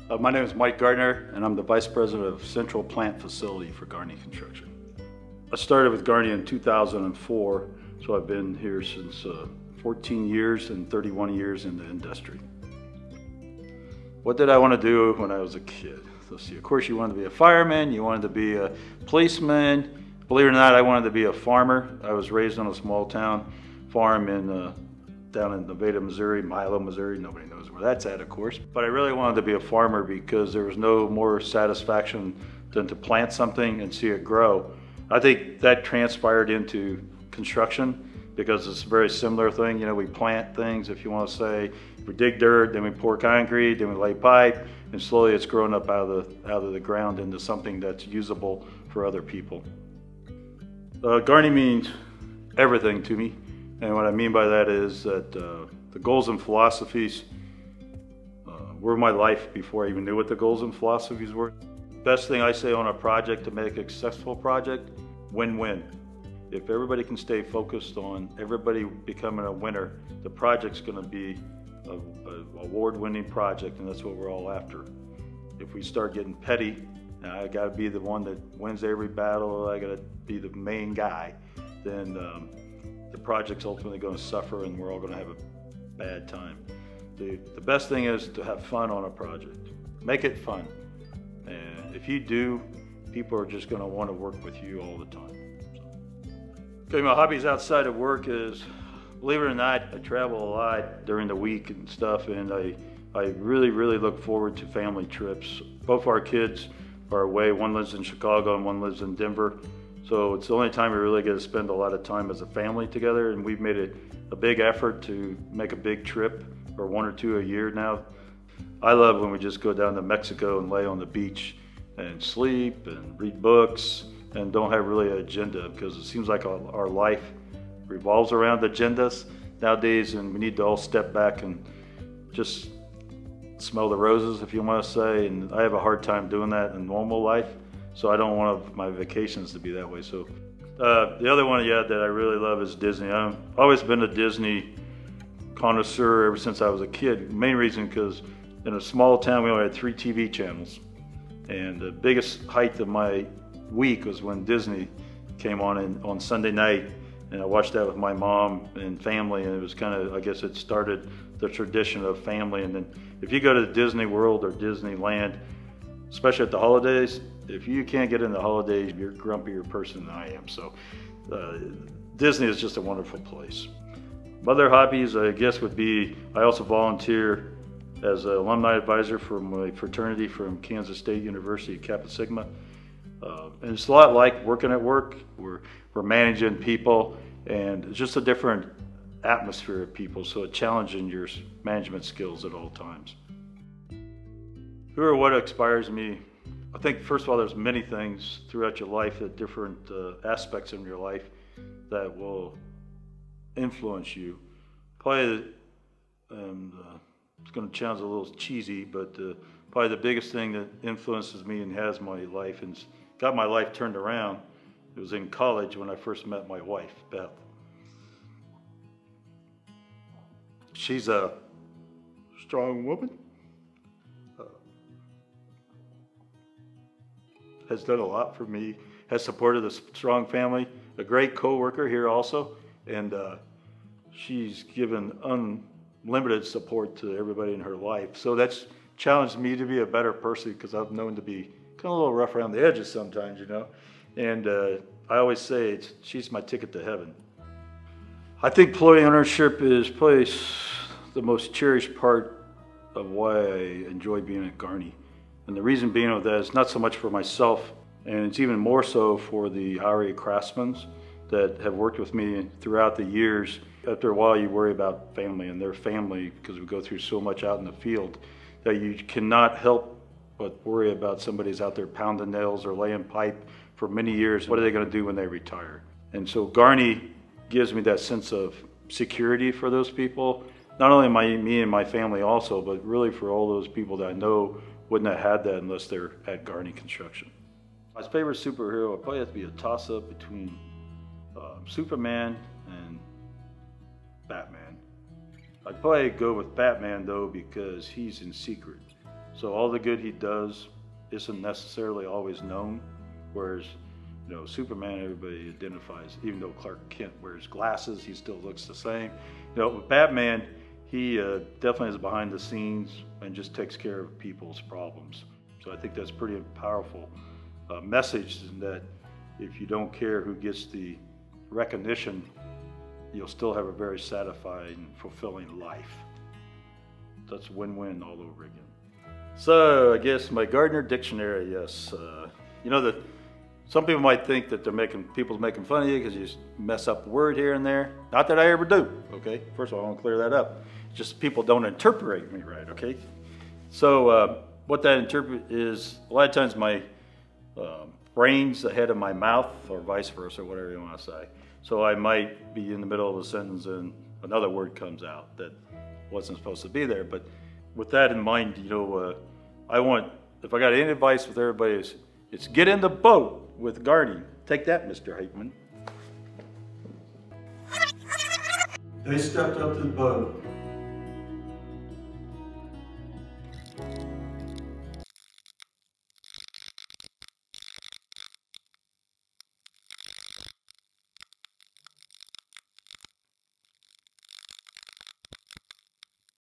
My name is Mike Gardner, and I'm the Vice President of Central Plant Facility for Gardner Construction. I started with Gardner in 2004, so I've been here since 14 years and 31 years in the industry. What did I want to do when I was a kid? Let's see, of course you wanted to be a fireman, you wanted to be a policeman. Believe it or not, I wanted to be a farmer. I was raised on a small town farm down in Nevada, Missouri, Milo, Missouri. Nobody knows where that's at, of course. But I really wanted to be a farmer because there was no more satisfaction than to plant something and see it grow. I think that transpired into construction because it's a very similar thing. You know, we plant things, if you want to say, we dig dirt, then we pour concrete, then we lay pipe, and slowly it's grown up out of the ground into something that's usable for other people. Gardner means everything to me, and what I mean by that is that the goals and philosophies were my life before I even knew what the goals and philosophies were. Best thing I say on a project to make a successful project, win-win. If everybody can stay focused on everybody becoming a winner, the project's going to be an award-winning project, and that's what we're all after. If we start getting petty, and I got to be the one that wins every battle, I got to be the main guy, then the project's ultimately going to suffer and we're all going to have a bad time. The best thing is to have fun on a project. Make it fun. And if you do, people are just going to want to work with you all the time. Okay, my hobbies outside of work is, believe it or not, I travel a lot during the week and stuff, and I really look forward to family trips. Both our kids are away. One lives in Chicago and one lives in Denver. So it's the only time we really get to spend a lot of time as a family together, and we've made it a big effort to make a big trip, or one or two a year now. I love when we just go down to Mexico and lay on the beach and sleep and read books and don't have really an agenda, because it seems like our life revolves around agendas nowadays, and we need to all step back and just smell the roses, if you want to say, and I have a hard time doing that in normal life, so I don't want my vacations to be that way. So the other one, that I really love is Disney. I've always been a Disney connoisseur ever since I was a kid. Main reason because in a small town we only had 3 TV channels, and the biggest height of my week was when Disney came on Sunday night, and I watched that with my mom and family, and it was kind of, I guess it started the tradition of family. And then if you go to Disney World or Disneyland, especially at the holidays, if you can't get in the holidays, you're a grumpier person than I am. So Disney is just a wonderful place. My other hobbies, I guess, would be, I also volunteer as an alumni advisor for my fraternity from Kansas State University, Kappa Sigma. And it's a lot like working at work. We're managing people, and it's just a different atmosphere of people, so it's challenging your management skills at all times. Who or what inspires me? I think, first of all, there's many things throughout your life, at different aspects in your life, that will influence you. Probably, it's going to sound a little cheesy, but probably the biggest thing that influences me and has my life and got my life turned around, it was in college when I first met my wife, Beth. She's a strong woman, has done a lot for me, has supported a strong family, a great co-worker here also, and she's given unlimited support to everybody in her life. So that's challenged me to be a better person, because I'm known to be kind of a little rough around the edges sometimes, you know. And I always say she's my ticket to heaven. I think employee ownership is probably the most cherished part of why I enjoy being at Gardner. And the reason being of that is not so much for myself, and it's even more so for the hourly craftsmen that have worked with me throughout the years. After a while, you worry about family and their family, because we go through so much out in the field that you cannot help but worry about somebody's out there pounding nails or laying pipe for many years. What are they going to do when they retire? And so Gardner gives me that sense of security for those people, not only me and my family also, but really for all those people that I know wouldn't have had that unless they're at Gardner Construction. My favorite superhero would probably have to be a toss-up between Superman and Batman. I'd probably go with Batman though, because he's in secret. So all the good he does isn't necessarily always known, whereas, you know, Superman, everybody identifies, even though Clark Kent wears glasses, he still looks the same. You know, with Batman, he definitely is behind the scenes and just takes care of people's problems. So I think that's pretty powerful message, in that if you don't care who gets the recognition, you'll still have a very satisfying, fulfilling life. That's win-win all over again. So I guess my Gardner dictionary, yes. You know, some people might think that people's making fun of you because you just mess up a word here and there. Not that I ever do, okay? First of all, I want to clear that up. It's just people don't interpret me right, okay? So what that interpret is, a lot of times my brain's ahead of my mouth, or vice versa, whatever you want to say. So I might be in the middle of a sentence and another word comes out that wasn't supposed to be there. But with that in mind, you know, if I got any advice with everybody, it's get in the boat with Garney. Take that, Mr. Hateman. They stepped up to the boat.